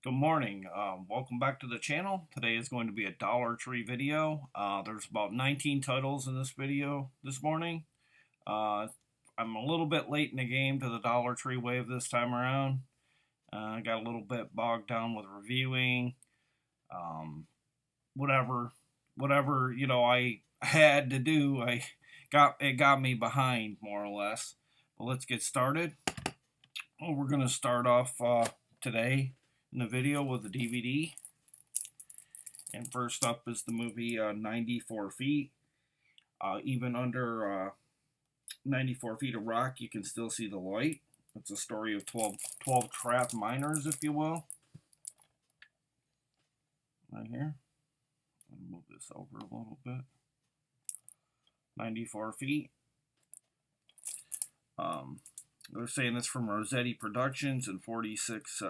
Good morning. Welcome back to the channel. Today is going to be a Dollar Tree video. There's about 19 titles in this video this morning. I'm a little bit late in the game to the Dollar Tree wave this time around. I got a little bit bogged down with reviewing. Um, whatever I had to do, it got me behind more or less. But let's get started. Well, we're gonna start off today in the video with the DVD. And first up is the movie 94 Feet. Even under 94 feet of rock, you can still see the light. It's a story of 12 trapped miners, if you will. Right here. I'll move this over a little bit. 94 feet. They're saying it's from Rossetti Productions and 46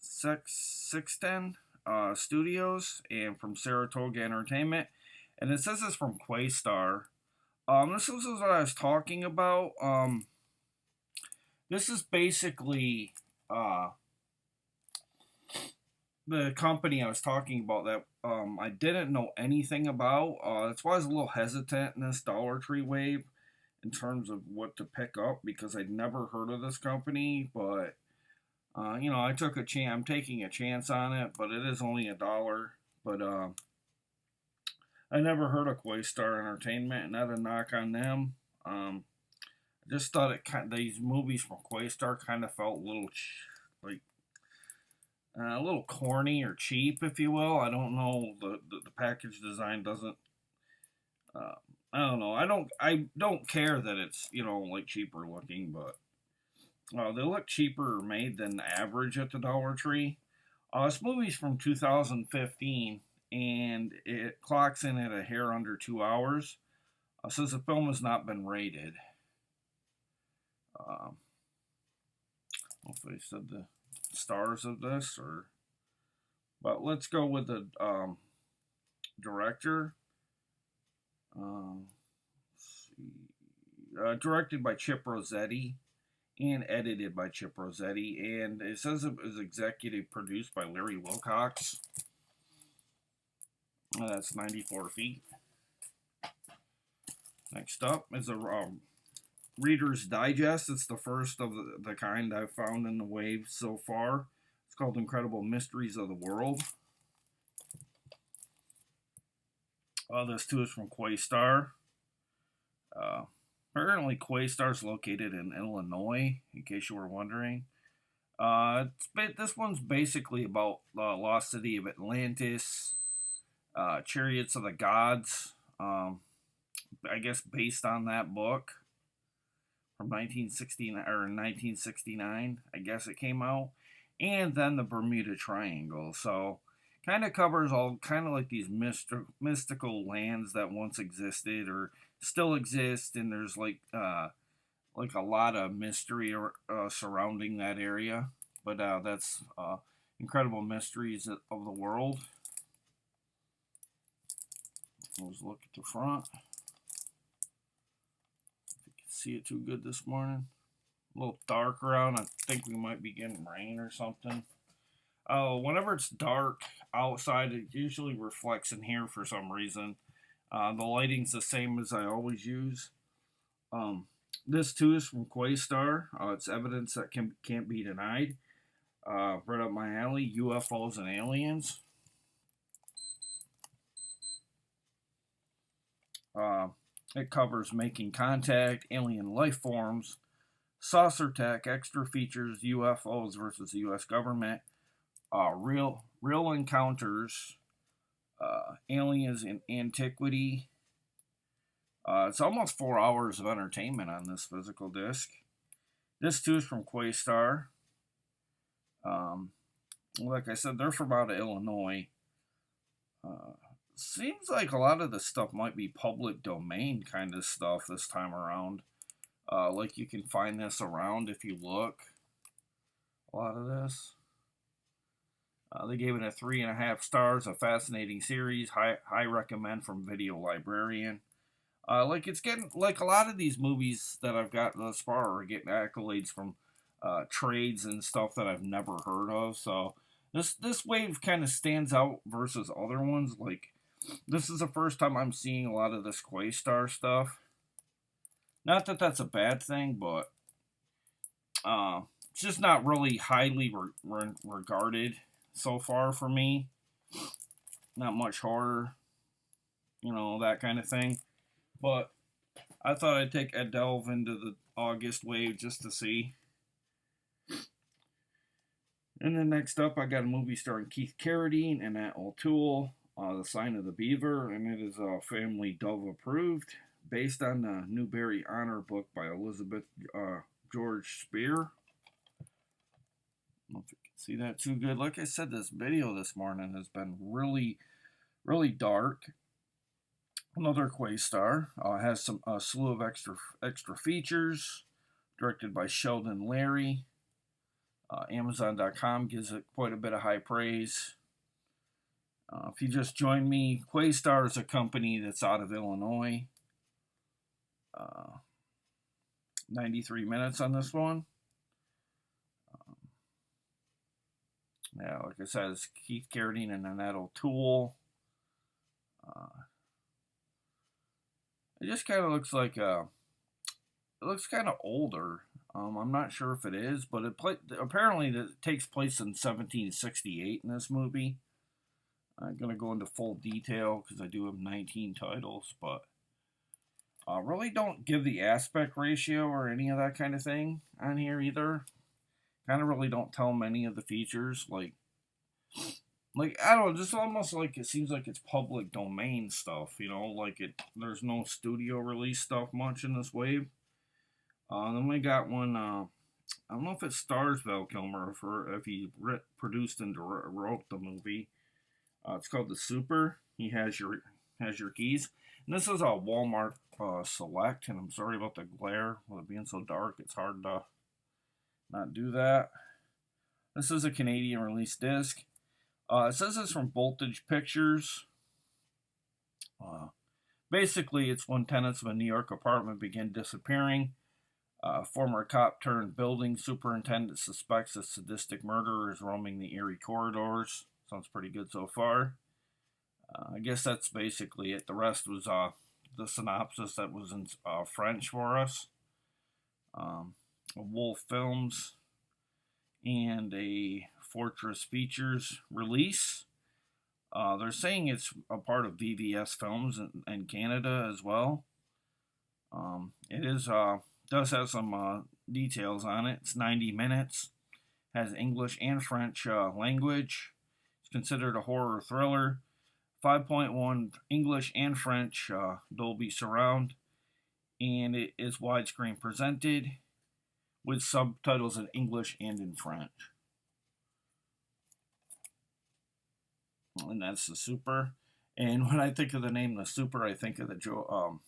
Sexton Studios, and from Saratoga Entertainment. And it says it's from Questar. This is what I was talking about. This is basically the company I was talking about that I didn't know anything about. That's why I was a little hesitant in this Dollar Tree wave in terms of what to pick up, because I'd never heard of this company. But I took a chance. I'm taking a chance on it, but it is only $1. But I never heard of Questar Entertainment, and not a knock on them. I just thought these movies from Questar kind of felt a little like a little corny or cheap, if you will. I don't know. The package design doesn't. I don't know. I don't care that it's like cheaper looking, but they look cheaper made than average at the Dollar Tree. This movie's from 2015, and it clocks in at a hair under 2 hours. Says the film has not been rated. Hopefully, said the stars of this, but let's go with the director. Directed by Chip Rossetti and edited by Chip Rossetti, and it says it was executive produced by Larry Wilcox. That's 94 feet. Next up is a Reader's Digest. It's the first of the kind I've found in the wave so far. It's called Incredible Mysteries of the World. This too is from Questar. Apparently, Questar is located in Illinois, in case you were wondering. This one's basically about the lost city of Atlantis, Chariots of the Gods. I guess based on that book from 1969, I guess it came out, and then the Bermuda Triangle. So kind of covers all kind of like these mystical lands that once existed or still exist, and there's like a lot of mystery surrounding that area. But that's Incredible Mysteries of the World. Let's look at the front. You can see it too good this morning. A little dark around. I think we might be getting rain or something. Whenever it's dark outside, it usually reflects in here for some reason. The lighting's the same as I always use. This too is from Questar. It's evidence that can't be denied. Right up my alley, UFOs and aliens. It covers making contact, alien life forms, saucer tech, extra features, UFOs versus the U.S. government, real encounters, aliens in antiquity. It's almost 4 hours of entertainment on this physical disc. This too is from Questar. Like I said, they're from out of Illinois. Seems like a lot of the stuff might be public domain kind of stuff this time around. Like you can find this around if you look. A lot of this. They gave it a 3.5 stars. A fascinating series. High recommend from Video Librarian. Like it's getting like a lot of these movies that I've got thus far are getting accolades from trades and stuff that I've never heard of. So this wave kind of stands out versus other ones. Like this is the first time I'm seeing a lot of this Questar stuff. Not that that's a bad thing, but it's just not really highly regarded so far for me. Not much horror, that kind of thing. But I thought I'd take a delve into the August wave just to see. And then next up, I got a movie starring Keith Carradine and Nat O'Toole, The Sign of the Beaver, and it is family Dove approved, based on the Newbery Honor book by Elizabeth George Spear. I don't know if you can see that too good. Like I said, this video this morning has been really, really dark. Another Questar has a slew of extra features, directed by Sheldon Larry. Amazon.com gives it quite a bit of high praise. If you just joined me, Questar is a company that's out of Illinois. 93 minutes on this one. Yeah, like I said, it's Keith Carradine and Nat O'Toole. It just kind of looks like it looks kind of older. I'm not sure if it is, but apparently it takes place in 1768 in this movie. I'm going to go into full detail because I do have 19 titles, but really don't give the aspect ratio or any of that kind of thing on here either. Kind of really don't tell many of the features. Like I don't know, just almost like it seems like it's public domain stuff, like there's no studio release stuff much in this wave. Then we got one, I don't know if it stars Val Kilmer or if he produced and wrote the movie. It's called The Super. He has your keys. And this is a Walmart Select, and I'm sorry about the glare. With it being so dark, it's hard to not do that. This is a Canadian release disc. It says it's from Voltage Pictures. Basically, it's when tenants of a New York apartment begin disappearing. Former cop turned building superintendent suspects a sadistic murderer is roaming the eerie corridors. Sounds pretty good so far. I guess that's basically it. The rest was the synopsis that was in French for us. Wolf Films and a Fortress Features release. They're saying it's a part of VVS Films in Canada as well. It is does have some details on it. It's 90 minutes. Has English and French language. It's considered a horror thriller. 5.1 English and French Dolby Surround. And it is widescreen presented with subtitles in English and in French. And that's The Super. And when I think of the name The Super, I think of the Joe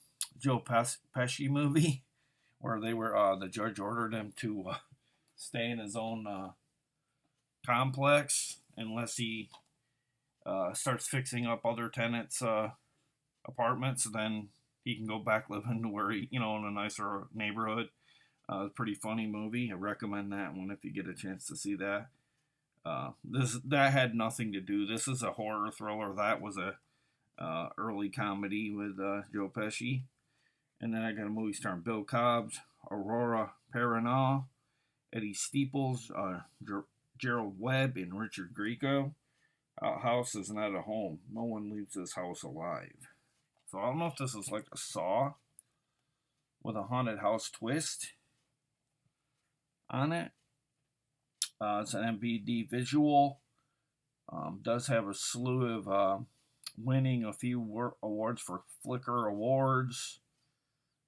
Pesci movie, where they were the judge ordered him to stay in his own complex unless he starts fixing up other tenants' apartments. Then he can go back living where he, in a nicer neighborhood. Pretty funny movie. I recommend that one if you get a chance to see that. That had nothing to do. This is a horror thriller. That was a early comedy with Joe Pesci. And then I got a movie starring Bill Cobbs, Aurora Perrineau, Eddie Steeples, Gerald Webb, and Richard Grieco. House is not a home. No one leaves this house alive. So I don't know if this is like a Saw with a haunted house twist on it. It's an MVD visual. Does have a slew of winning a few awards for Flickr Awards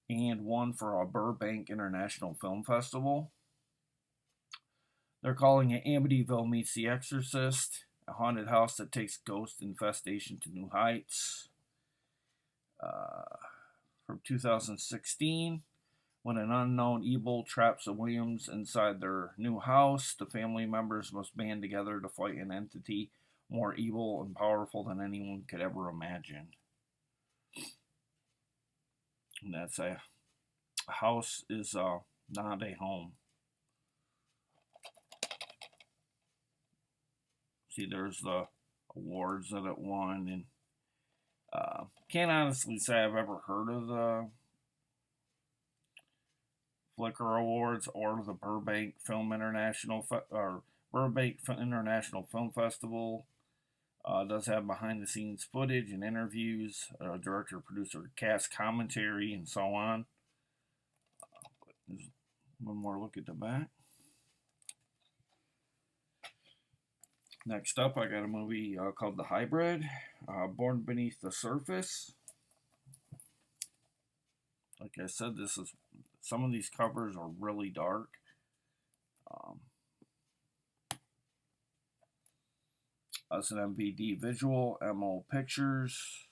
and one for a Burbank International Film Festival. They're calling it Amityville Meets The Exorcist, a haunted house that takes ghost infestation to new heights. From 2016, when an unknown evil traps the Williams inside their new house, the family members must band together to fight an entity more evil and powerful than anyone could ever imagine. And that's a house is not a home. See, there's the awards that it won, and can't honestly say I've ever heard of the Flickr Awards or the Burbank Film International or Burbank International Film Festival. Does have behind the scenes footage and interviews, director, producer, cast commentary, and so on. There's one more look at the back. Next up, I got a movie called The Hybrid, Born Beneath the Surface. Like I said, some of these covers are really dark. That's an MVD visual, MO Pictures.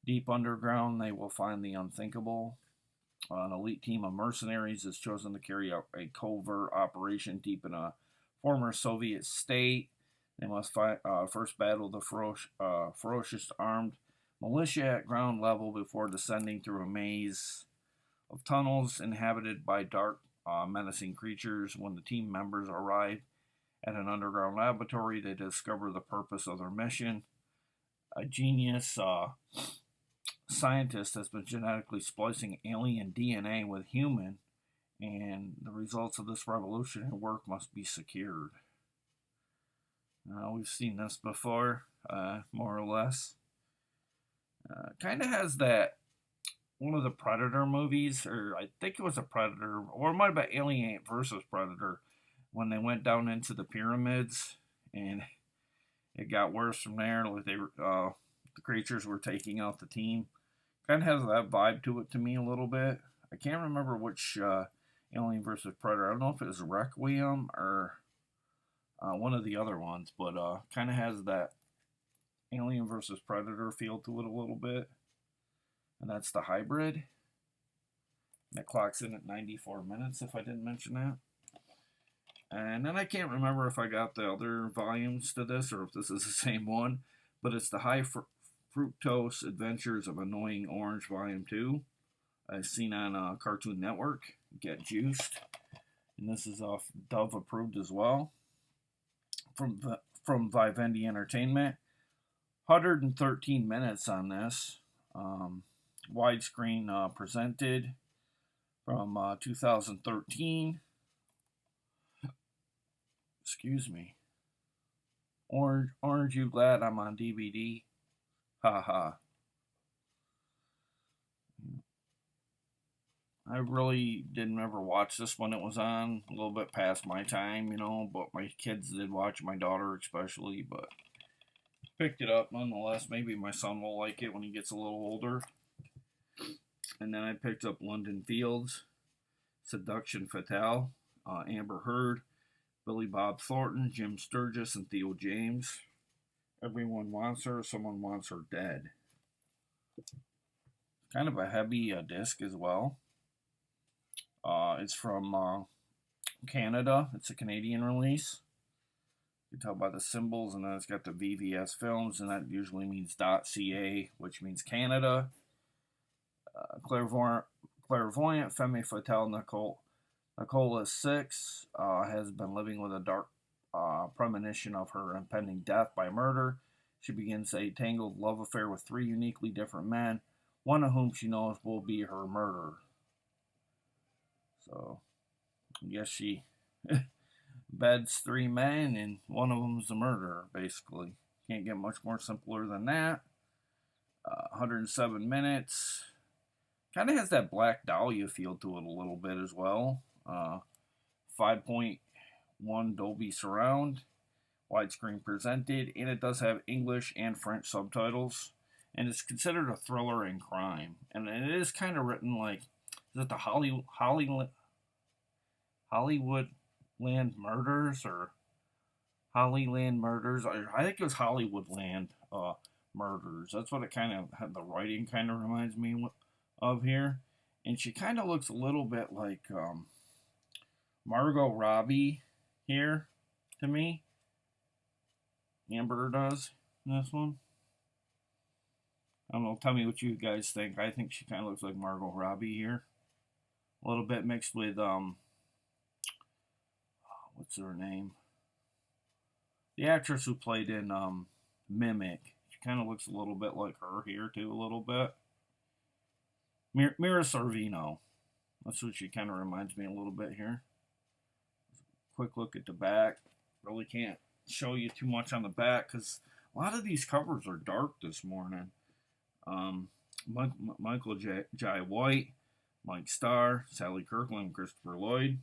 Deep underground, they will find the unthinkable. An elite team of mercenaries is chosen to carry out a covert operation deep in a former Soviet state. They must first battle the ferocious armed militia at ground level before descending through a maze of tunnels inhabited by dark, menacing creatures. When the team members arrive at an underground laboratory, they discover the purpose of their mission. A genius scientist has been genetically splicing alien DNA with human, and the results of this revolutionary work must be secured. We've seen this before, more or less. Kind of has that one of the Predator movies, or I think it was a Predator, or it might have been Alien versus Predator, when they went down into the pyramids, and it got worse from there. Like the creatures were taking out the team. Kind of has that vibe to it to me a little bit. I can't remember which Alien versus Predator. I don't know if it was Requiem or one of the other ones, but kind of has that Alien versus Predator feel to it a little bit. And that's The Hybrid. And it clocks in at 94 minutes, if I didn't mention that. And then I can't remember if I got the other volumes to this or if this is the same one, but it's the High Fructose Adventures of Annoying Orange Volume 2. I've seen on Cartoon Network. Get Juiced. And this is off Dove approved as well. From Vivendi Entertainment. 113 minutes on this. Widescreen presented from 2013. Excuse me. Orange, you glad I'm on DVD? Haha. I really didn't ever watch this when it was on. A little bit past my time, but my kids did watch, my daughter especially, but picked it up nonetheless. Maybe my son will like it when he gets a little older. And then I picked up London Fields, Seduction Fatale, Amber Heard, Billy Bob Thornton, Jim Sturgis, and Theo James. Everyone wants her, someone wants her dead. Kind of a heavy disc as well. It's from Canada. It's a Canadian release. You can tell by the symbols, and then it's got the VVS films, and that usually means .ca, which means Canada. Clairvoyant Femme Fatale Nicola 6 has been living with a dark premonition of her impending death by murder. She begins a tangled love affair with 3 uniquely different men, one of whom she knows will be her murderer. So, I guess she beds 3 men, and one of them's the murderer, basically. Can't get much more simpler than that. 107 minutes. Kind of has that Black Dahlia feel to it a little bit as well. 5.1 Dolby Surround. Widescreen presented. And it does have English and French subtitles. And it's considered a thriller and crime. And it is kind of written like, is it the Hollywood Land Murders or Hollyland Murders? I think it was Hollywoodland Murders. That's what it kind of had. The writing kind of reminds me of here. And she kind of looks a little bit like Margot Robbie here to me. Amber does in this one. I don't know. Tell me what you guys think. I think she kind of looks like Margot Robbie here. A little bit mixed with what's her name? The actress who played in Mimic, she kind of looks a little bit like her here too, a little bit. Mira Sorvino. That's what she kind of reminds me a little bit here. Quick look at the back. Really can't show you too much on the back because a lot of these covers are dark this morning. Um, Michael Jai White, Mike Starr, Sally Kirkland, Christopher Lloyd.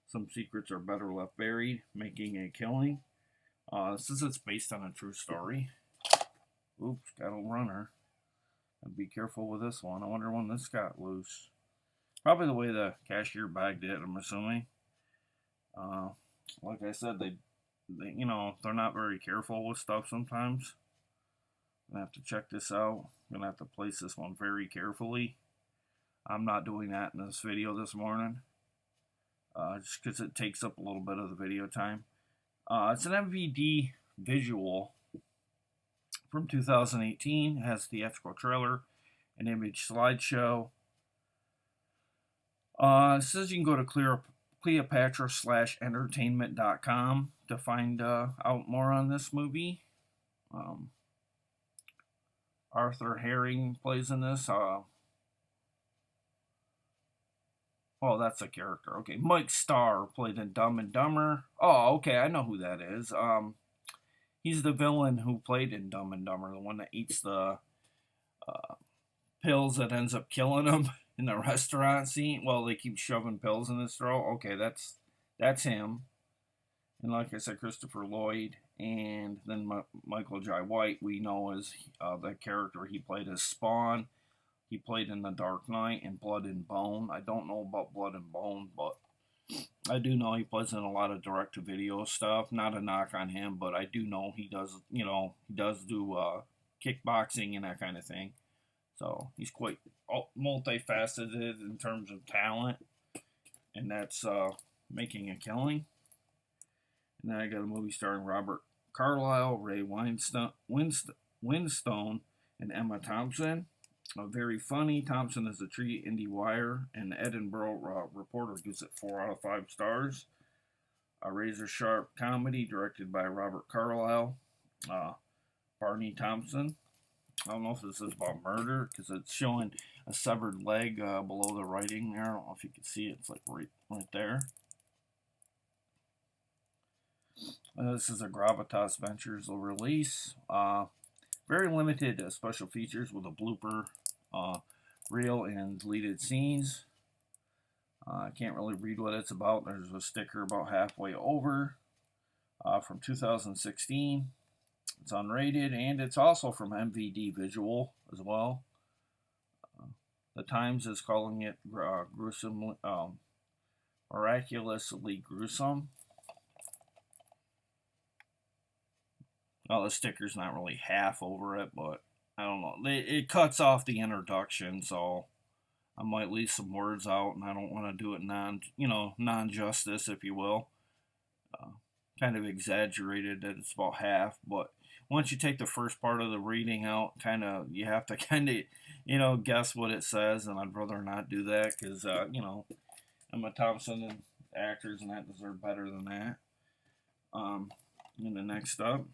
Some secrets are better left buried. Making a killing. This is based on a true story. Oops, got a runner. I'd be careful with this one. I wonder when this got loose. Probably the way the cashier bagged it, I'm assuming. Like I said, they they're not very careful with stuff sometimes. I'm gonna have to check this out. I'm gonna have to place this one very carefully. I'm not doing that in this video this morning, just because it takes up a little bit of the video time. It's an MVD visual from 2018. It has theatrical trailer, an image slideshow. It says you can go to Cleopatra/entertainment.com to find out more on this movie. Arthur Herring plays in this. Oh, that's a character. Okay, Mike Starr played in Dumb and Dumber. Oh, okay, I know who that is. He's the villain who played in Dumb and Dumber, the one that eats the pills that ends up killing him in the restaurant scene. Well, they keep shoving pills in his throat. Okay, that's him. And like I said, Christopher Lloyd, and then Michael Jai White, we know as the character he played as Spawn. He played in The Dark Knight and Blood and Bone. I don't know about Blood and Bone, but I do know he plays in a lot of direct-to-video stuff. Not a knock on him, but I do know he does, he does do kickboxing and that kind of thing. So he's quite multifaceted in terms of talent, and that's Making a Killing. And then I got a movie starring Robert Carlyle, Ray Winstone, and Emma Thompson. Very funny. Thompson is a treat. IndieWire and the Edinburgh Reporter gives it 4 out of 5 stars. A razor sharp comedy directed by Robert Carlyle. Barney Thompson. I don't know if this is about murder because it's showing a severed leg below the writing there. I don't know if you can see it. It's like right there. This is a Gravitas Ventures release. Very limited special features with a blooper reel and deleted scenes. I can't really read what it's about. There's a sticker about halfway over from 2016. It's unrated, and it's also from MVD Visual as well. The Times is calling it miraculously gruesome. Well, the sticker's not really half over it, but I don't know. It cuts off the introduction, so I might leave some words out, and I don't want to do it non-justice, if you will. Kind of exaggerated that it's about half, but once you take the first part of the reading out, you have to guess what it says, and I'd rather not do that because Emma Thompson and actors and that deserve better than that. And the next up,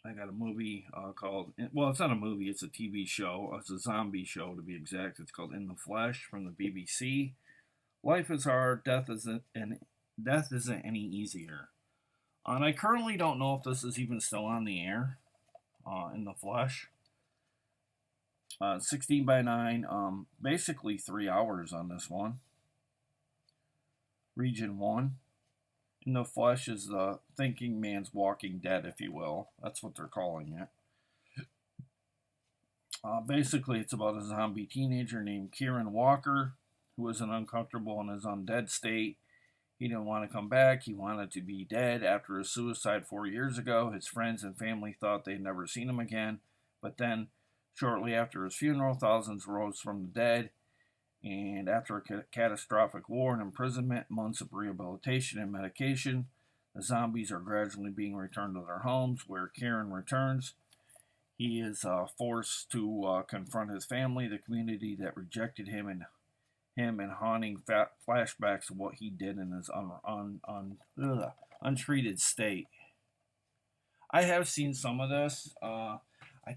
I got a movie called, well, it's not a movie, it's a TV show. It's a zombie show, to be exact. It's called In the Flesh from the BBC. Life is hard, death isn't any easier. And I currently don't know if this is even still on the air, In the Flesh. 16 by 9, basically 3 hours on this one. Region 1. In the Flesh is the thinking man's Walking Dead, if you will. That's what they're calling it. Basically, it's about a zombie teenager named Kieran Walker, who was uncomfortable in his undead state. He didn't want to come back. He wanted to be dead. After his suicide 4 years ago, his friends and family thought they'd never seen him again. But then, shortly after his funeral, thousands rose from the dead. And after a catastrophic war and imprisonment, months of rehabilitation and medication, the zombies are gradually being returned to their homes, where Kieran returns. He is forced to confront his family, the community that rejected him, and haunting flashbacks of what he did in his untreated state. I have seen some of this. I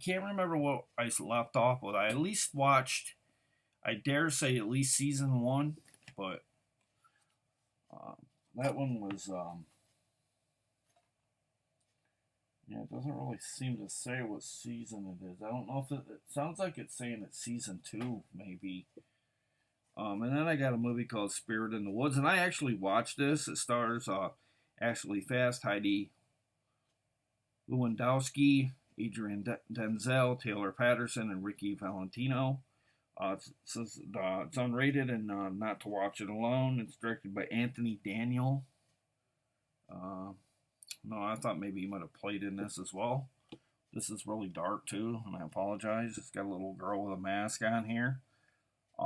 can't remember what I left off with. I at least watched, I dare say, at least season one, but uh, that one was, yeah, it doesn't really seem to say what season it is. I don't know if it sounds like it's saying it's season two, maybe. And then I got a movie called Spirit in the Woods, and I actually watched this. It stars Ashley Fast, Heidi Lewandowski, Adrian Denzel, Taylor Patterson, and Ricky Valentino. It's unrated and not to watch it alone. It's directed by Anthony Daniel. Uh, no, I thought maybe he might have played in this as well. This is really dark too, and I apologize. It's got a little girl with a mask on here.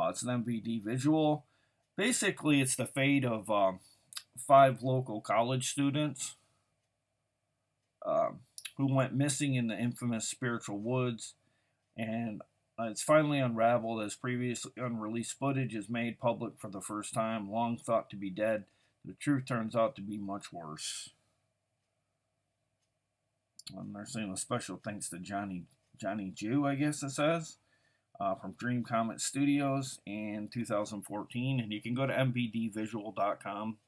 It's an MVD visual. Basically, it's the fate of 5 local college students who went missing in the infamous Spiritual Woods, and it's finally unraveled as previously unreleased footage is made public for the first time. Long thought to be dead, the truth turns out to be much worse. And they're saying a special thanks to Johnny Jew, I guess it says, from Dream Comet Studios in 2014, and you can go to mbdvisual.com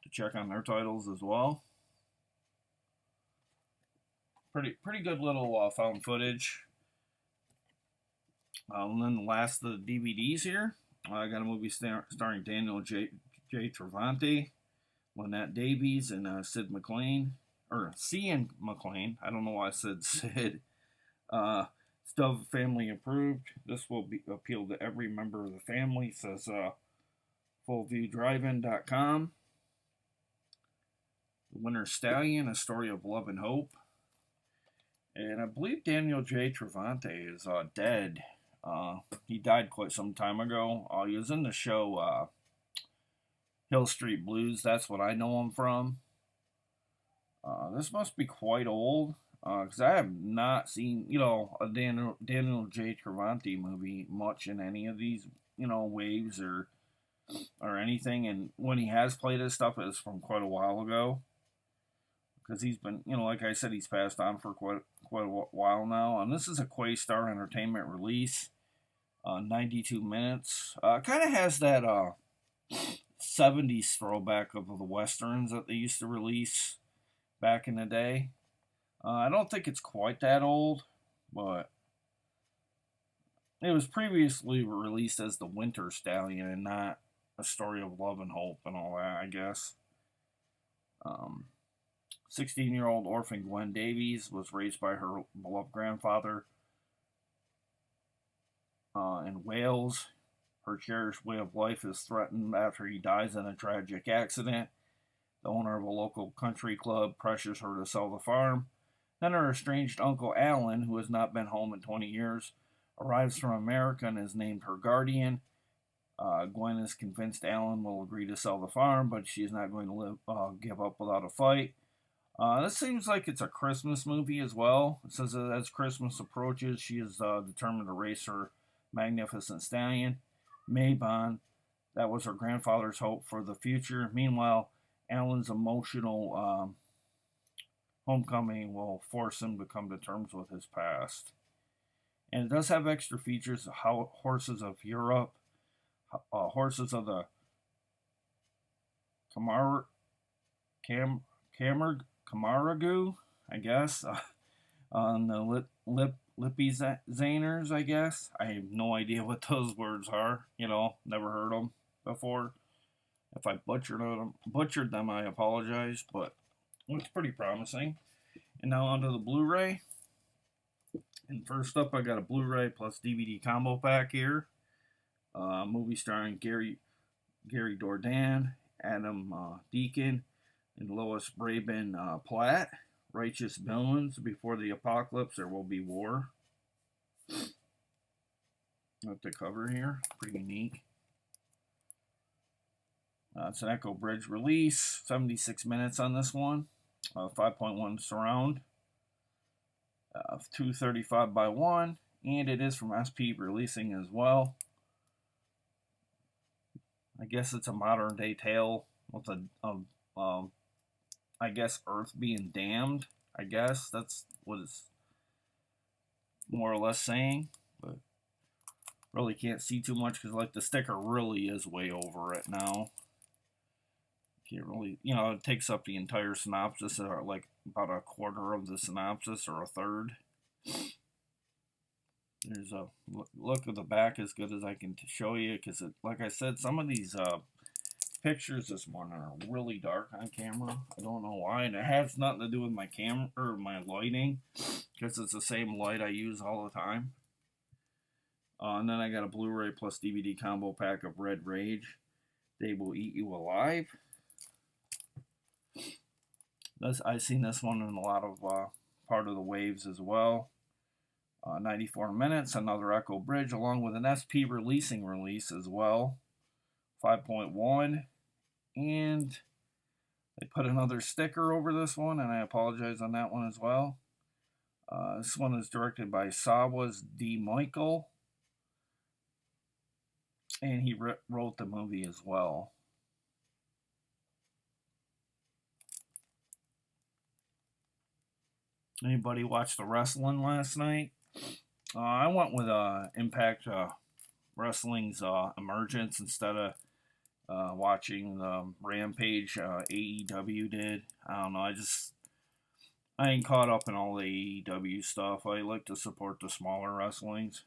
to check on their titles as well. Pretty good little found footage. And then the last of the DVDs here, I got a movie starring Daniel J. Travanti, Lynette Davies, and Sid McLean, or Cian McLean. I don't know why I said Sid. Stuff family approved. This will appeal to every member of the family, says fullviewdrivein.com. The Winners Stallion, A Story of Love and Hope. And I believe Daniel J. Travanti is dead. He died quite some time ago. He was in the show Hill Street Blues. That's what I know him from. This must be quite old, because I have not seen, a Daniel J. Travanti movie much in any of these, waves or anything. And when he has played his stuff, it's from quite a while ago. Because he's been, like I said, he's passed on for quite a while now. And this is a Questar Entertainment release, 92 minutes. Kind of has that 70s throwback of the westerns that they used to release back in the day. I don't think it's quite that old, but it was previously released as the Winners Stallion and not A Story of Love and Hope and all that, I guess. 16-year-old orphan Gwen Davies was raised by her beloved grandfather in Wales. Her cherished way of life is threatened after he dies in a tragic accident. The owner of a local country club pressures her to sell the farm. Then her estranged uncle Alan, who has not been home in 20 years, arrives from America and is named her guardian. Gwen is convinced Alan will agree to sell the farm, but she is not going to give up without a fight. This seems like it's a Christmas movie as well. It says that as Christmas approaches, she is determined to race her magnificent stallion, Maybon. That was her grandfather's hope for the future. Meanwhile, Alan's emotional homecoming will force him to come to terms with his past. And it does have extra features: how horses of Europe, horses of the Camargue, I guess, on the Lippy Zaners, I guess. I have no idea what those words are. Never heard them before. If I butchered them, I apologize, but it looks pretty promising. And now onto the Blu-ray. And first up, I got a Blu-ray plus DVD combo pack here. Movie starring Gary Dourdan, Adam Deacon, and Lois Braben Platt. Righteous Villains. Before the apocalypse, there will be war. Got the cover here. Pretty unique. It's an Echo Bridge release. 76 minutes on this one. 5.1 surround. 235 by 1. And it is from SP Releasing as well. I guess it's a modern day tale with I guess Earth being damned. I guess that's what it's more or less saying. But really can't see too much because like the sticker really is way over it now. Can't really, you know, it takes up the entire synopsis, or like about a quarter of the synopsis or a third. There's a look at the back as good as I can show you, because like I said, some of these pictures this morning are really dark on camera. I don't know why, and it has nothing to do with my camera or my lighting, because it's the same light I use all the time. And then I got a Blu-ray plus DVD combo pack of Red Rage. They Will Eat You Alive. I've seen this one in a lot of part of the waves as well. 94 minutes, another Echo Bridge, along with an SP releasing release as well. 5.1. And they put another sticker over this one, and I apologize on that one as well. This one is directed by Sawas D. Michael. And he wrote the movie as well. Anybody watch the wrestling last night? I went with Impact Wrestling's Emergence instead of watching the Rampage AEW did. I don't know. I ain't caught up in all the AEW stuff. I like to support the smaller wrestlings.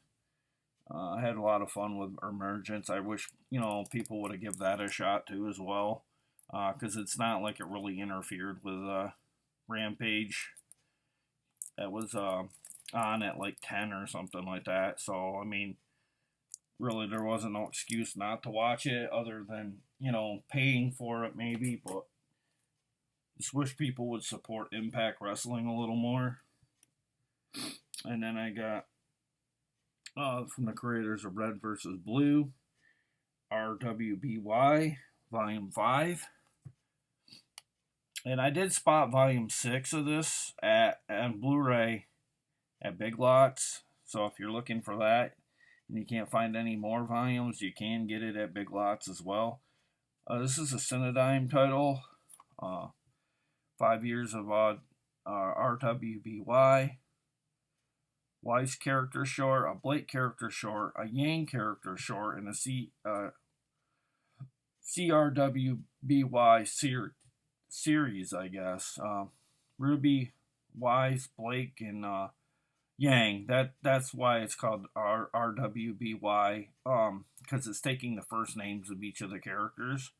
I had a lot of fun with Emergence. I wish, you know, people would have given that a shot too as well, because it's not like it really interfered with Rampage. That was on at like 10 or something like that. So, I mean, really there wasn't no excuse not to watch it other than, you know, paying for it maybe. But just wish people would support Impact Wrestling a little more. And then I got from the creators of Red vs. Blue, RWBY, Volume 5. And I did spot Volume 6 of this on Blu-ray at Big Lots. So if you're looking for that and you can't find any more volumes, you can get it at Big Lots as well. This is a Cinedigm title. 5 years of RWBY. Weiss character short, a Blake character short, a Yang character short, and a CRWBY series, I guess. Ruby, Weiss, Blake, and Yang. That's why it's called RWBY, because it's taking the first names of each of the characters.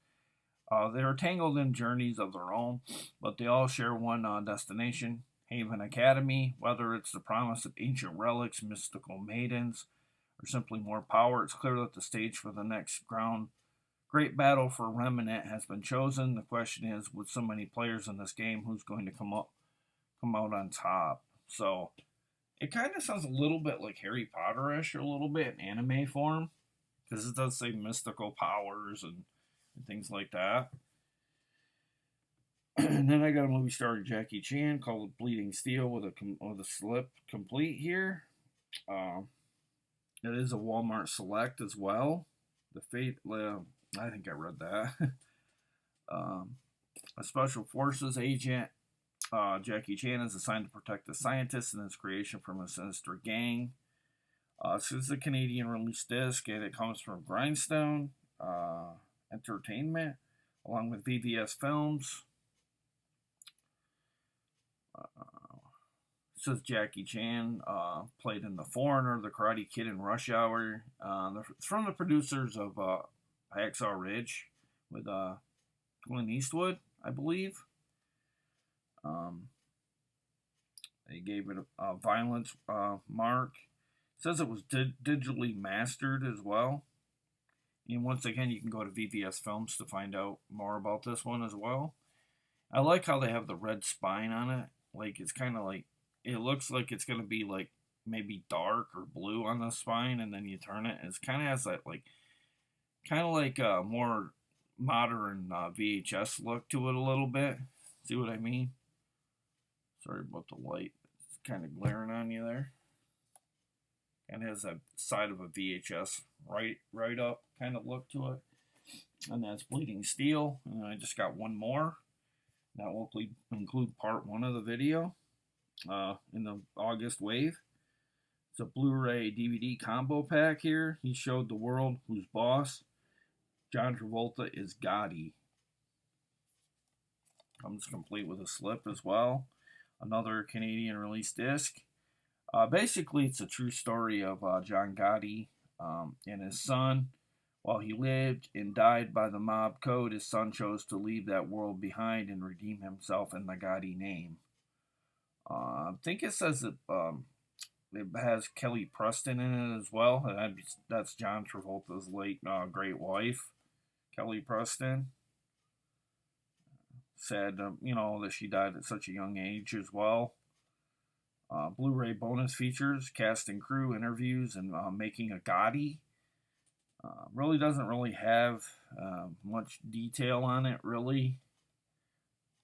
They are tangled in journeys of their own, but they all share one destination, Haven Academy. Whether it's the promise of ancient relics, mystical maidens, or simply more power, it's clear that the stage for the next great battle for Remnant has been chosen. The question is, with so many players in this game, who's going to come out on top? So it kind of sounds a little bit like Harry Potter-ish, a little bit in anime form, because it does say mystical powers and things like that. And then I got a movie starring Jackie Chan called Bleeding Steel with a slip complete here. It is a Walmart Select as well. I think I read that. A Special Forces agent, Jackie Chan, is assigned to protect the scientist and his creation from a sinister gang. This is a Canadian release disc, and it comes from Grindstone Entertainment, along with VVS Films. It says Jackie Chan played in The Foreigner, The Karate Kid, and Rush Hour. It's from the producers of Hacksaw Ridge with Clint Eastwood, I believe. They gave it a violence mark. It says it was digitally mastered as well. And once again, you can go to VVS Films to find out more about this one as well. I like how they have the red spine on it. Like, it's kind of like, it looks like it's going to be like maybe dark or blue on the spine, and then you turn it, and it kind of has that like, kind of like a more modern VHS look to it a little bit. See what I mean? Sorry about the light. It's kind of glaring on you there. And it has that side of a VHS right up kind of look to it. And that's Bleeding Steel. And I just got one more. That will include part 1 of the video. in the August wave. It's a Blu-ray DVD combo pack here. He showed the world who's boss. John Travolta is Gatti. Comes complete with a slip as well. Another Canadian release disc. Basically, it's a true story of John Gotti and his son. While he lived and died by the mob code, his son chose to leave that world behind and redeem himself in the Gotti name. I think it says that it has Kelly Preston in it as well. That's John Travolta's late great wife, Kelly Preston. Sad, that she died at such a young age as well. Blu-ray bonus features, cast and crew interviews, and making a Gotti. Really doesn't really have much detail on it, really,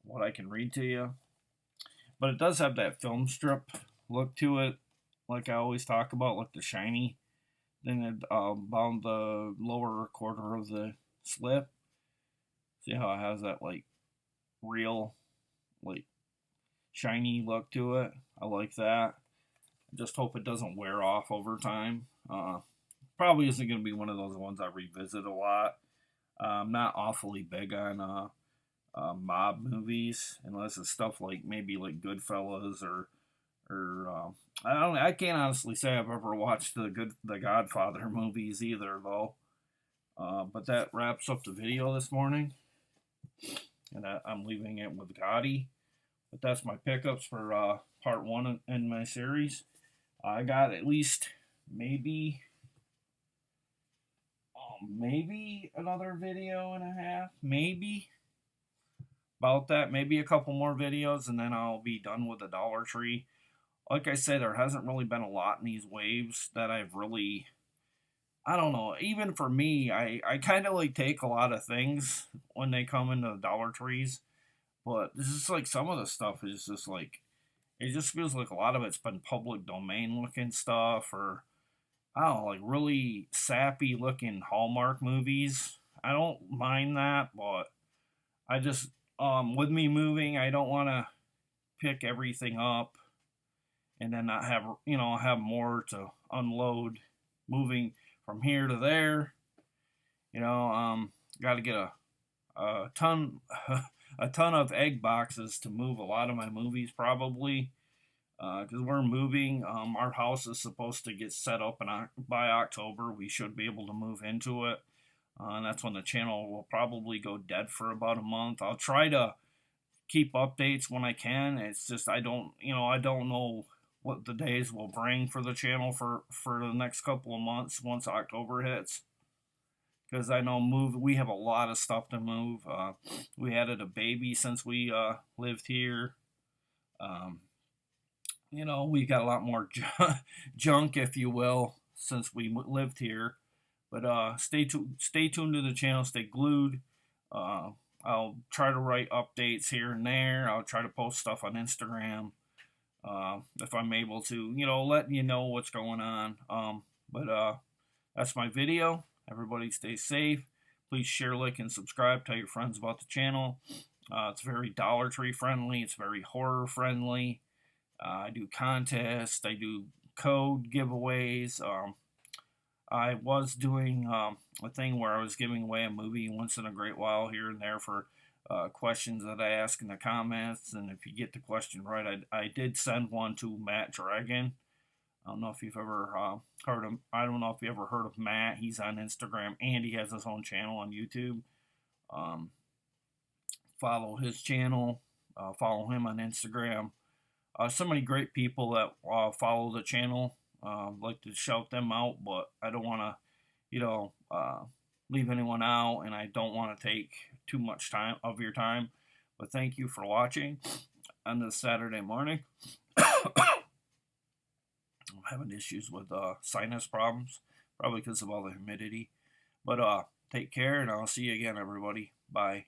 what I can read to you. But it does have that film strip look to it, like I always talk about, like the shiny. Then it bound the lower quarter of the slip. See how it has that like real, like shiny look to it. I like that. I just hope it doesn't wear off over time. Probably isn't going to be one of those ones I revisit a lot. I'm not awfully big on mob movies, unless it's stuff like maybe like Goodfellas or I can't honestly say I've ever watched the Godfather movies either though. But that wraps up the video this morning, and I'm leaving it with Gatti. But that's my pickups for part one in my series. I got at least maybe another video and a half, maybe about that, maybe a couple more videos, and then I'll be done with the Dollar Tree. Like I said, there hasn't really been a lot in these waves that I've really, I don't know, even for me, I kind of like take a lot of things when they come into the Dollar Trees, but this is like some of the stuff is just like, it just feels like a lot of it's been public domain looking stuff, or I don't know, like really sappy looking Hallmark movies. I don't mind that, but I just, with me moving, I don't want to pick everything up and then not have, have more to unload moving from here to there. Got to get a ton, a ton of egg boxes to move a lot of my movies probably. Because we're moving. Our house is supposed to get set up by October. We should be able to move into it. And that's when the channel will probably go dead for about a month. I'll try to keep updates when I can. It's just I don't know what the days will bring for the channel for the next couple of months once October hits. Because I know we have a lot of stuff to move. We added a baby since we lived here. We got a lot more junk, if you will, since we lived here. But stay tuned to the channel. Stay glued. I'll try to write updates here and there. I'll try to post stuff on Instagram if I'm able to. Letting you know what's going on. But that's my video. Everybody stay safe. Please share, like, and subscribe. Tell your friends about the channel. It's very Dollar Tree friendly. It's very horror friendly. I do contests. I do code giveaways. I was doing a thing where I was giving away a movie once in a great while here and there for questions that I ask in the comments. And if you get the question right, I did send one to Matt Dragon. I don't know if you've ever heard of. I don't know if you ever heard of Matt. He's on Instagram and he has his own channel on YouTube. Follow his channel. Follow him on Instagram. So many great people that follow the channel. Like to shout them out, but I don't want to, leave anyone out, and I don't want to take too much time of your time. But thank you for watching on this Saturday morning. I'm having issues with sinus problems, probably because of all the humidity. But take care, and I'll see you again, everybody. Bye.